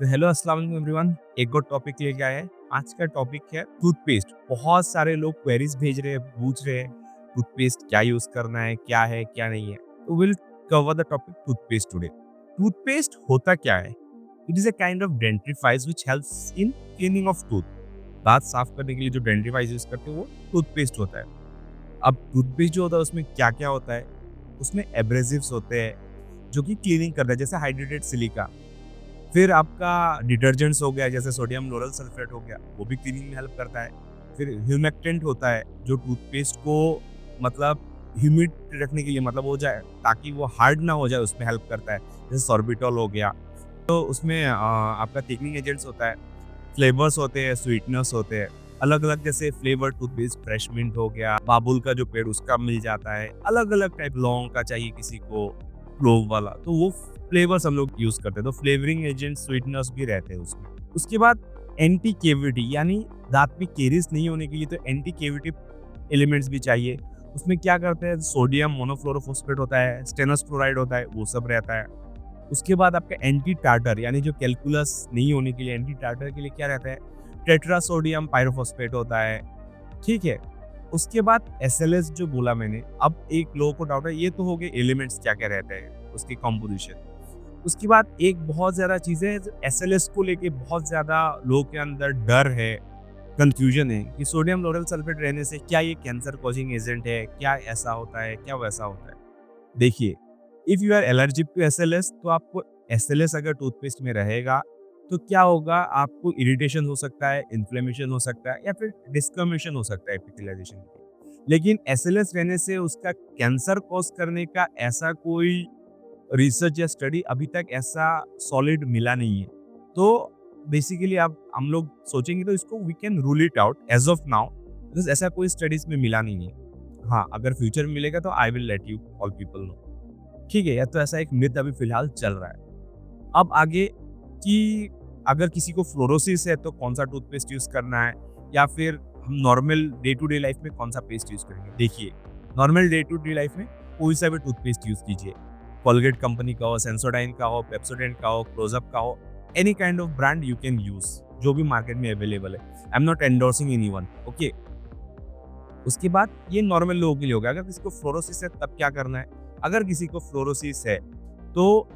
तो हेलो अस्सलाम वालेकुम एवरीवन। एक और टॉपिक लेके आए हैं। आज का टॉपिक है टूथपेस्ट। बहुत सारे लोग क्वेरीज भेज रहे हैं, पूछ रहे हैं टूथपेस्ट क्या यूज करना है, क्या नहीं है। तो will cover the topic toothpaste today. Toothpaste होता क्या है? It is a kind of dentifrice which helps in cleaning of tooth. दांत साफ करने के लिए जो डेंटिफाइज यूज करते हैं वो टूथपेस्ट होता है। अब टूथपेस्ट जो होता है उसमें क्या क्या होता है? उसमें एब्रेसिव्स होते हैं जो कि क्लीनिंग करता है, जैसे हाइड्रेटेड सिलिका। फिर आपका डिटर्जेंट्स हो गया, जैसे सोडियम लोरल सल्फेट हो गया, वो भी क्लीनिंग में हेल्प करता है। फिर ह्यूमेक्टेंट होता है जो टूथपेस्ट को मतलब ह्यूमिड रखने के लिए मतलब हो जाए ताकि वो हार्ड ना हो जाए, उसमें हेल्प करता है। जैसे सॉर्बिटॉल हो गया, तो उसमें आपका थिकनिंग एजेंट्स होता है, फ्लेवर्स होते हैं, स्वीटनर्स होते हैं अलग अलग। जैसे फ्लेवर टूथपेस्ट फ्रेश मिंट हो गया, बाबुल का जो पेड़ उसका मिल जाता है, अलग अलग टाइप। लौंग का चाहिए किसी को, क्लोव वाला, तो वो फ्लेवर्स हम लोग यूज करते हैं। तो फ्लेवरिंग एजेंट स्वीटनर्स भी रहते हैं उसमें। उसके बाद एंटी केविटी, यानी दांत में केरिस नहीं होने के लिए तो एंटी केविटी एलिमेंट्स भी चाहिए। उसमें क्या करते हैं, सोडियम मोनोफ्लोरोफॉस्फेट होता है, स्टेनस फ्लोराइड होता है, वो सब रहता है। उसके बाद आपका एंटी टार्टर, यानी जो कैलकुलस नहीं होने के लिए एंटी टार्टर के लिए क्या रहता है, टेट्रासोडियम पायरोफॉस्फेट होता है। ठीक है। उसके बाद एसएलएस जो बोला मैंने, अब एक लोगों को डाउट है, ये तो हो गए एलिमेंट्स क्या क्या रहते हैं, उसकी कॉम्पोजिशन। उसके बाद एक बहुत ज़्यादा चीज़ है, एसएलएस को लेके बहुत ज़्यादा लोगों के अंदर डर है, कंफ्यूजन है कि सोडियम लोरल सल्फेट रहने से क्या ये कैंसर कॉजिंग एजेंट है, क्या ऐसा होता है, क्या वैसा होता है। देखिए, if you are allergic to SLS, तो आपको एसएलएस अगर टूथपेस्ट में रहेगा तो क्या होगा, आपको इरिटेशन हो सकता है, इन्फ्लेमेशन हो सकता है, या फिर डिस्कमिशन हो सकता है एपिथेलाइजेशन। लेकिन एसएलएस रहने से उसका कैंसर कॉज करने का ऐसा कोई रिसर्च या स्टडी अभी तक ऐसा सॉलिड मिला नहीं है। तो बेसिकली आप हम लोग सोचेंगे तो इसको we can rule it out as of now, because ऐसा कोई स्टडीज में मिला नहीं है। हाँ, अगर फ्यूचर में मिलेगा तो I will let you all people know. ठीक है, या तो ऐसा एक मिथ अभी फिलहाल चल रहा है। अब आगे कि अगर किसी को फ्लोरोसिस है तो कौन सा टूथपेस्ट यूज करना है, या फिर हम normal day to day life में कौन सा पेस्ट यूज करेंगे। देखिए, normal day to day life में कोई सा भी टूथपेस्ट यूज कीजिए। कोलगेट कंपनी का हो, सेंसोडाइन का हो, पेप्सोडेंट का हो, क्लोजअप का हो, any kind of brand you can use, जो भी मार्केट में अवेलेबल है। I am not endorsing anyone, okay. उसके बाद ये नॉर्मल लोगों के लिए होगा। अगर किसी को फ्लोरोसिस है तब क्या करना है? अगर किसी को फ्लोरोसिस है तो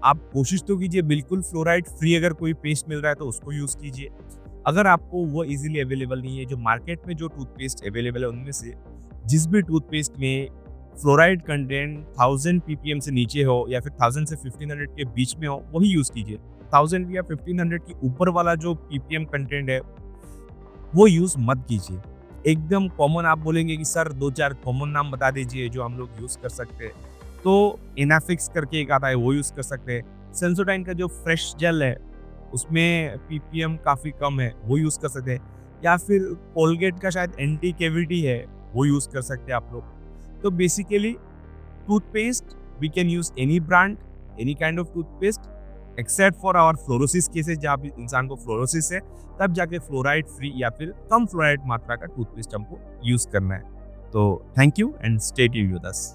आप कोशिश तो कीजिए बिल्कुल फ्लोराइड फ्री, अगर कोई पेस्ट मिल रहा है तो उसको यूज कीजिए। अगर आपको वो इजीली अवेलेबल नहीं है, जो मार्केट में जो टूथपेस्ट अवेलेबल है उनमें से जिस भी टूथपेस्ट में फ्लोराइड कंटेंट 1000 ppm से नीचे हो या फिर 1000 से 1500 के बीच में हो, वही यूज कीजिए। 1000 या 1500 के ऊपर वाला जो ppm कंटेंट है वो यूज मत कीजिए। एकदम कॉमन आप बोलेंगे कि सर 2-4 कॉमन नाम बता दीजिए जो हम लोग यूज कर सकते हैं, तो इनाफिक्स करके एक आता है, वो यूज कर सकते हैं। सेंसोडाइन का जो फ्रेश जेल है उसमें ppm काफी कम है, वो यूज कर सकते हैं। या फिर कोलगेट का शायद एंटी केविटी है, वो यूज कर सकते हैं आप लोग। तो basically toothpaste we can use any brand, any kind of toothpaste, except for our fluorosis cases, जहाँ पे इंसान को फ्लोरोसिस है तब जाके फ्लोराइड फ्री या फिर कम फ्लोराइड मात्रा का टूथपेस्ट हमको यूज करना है। तो thank you and stay tuned with us.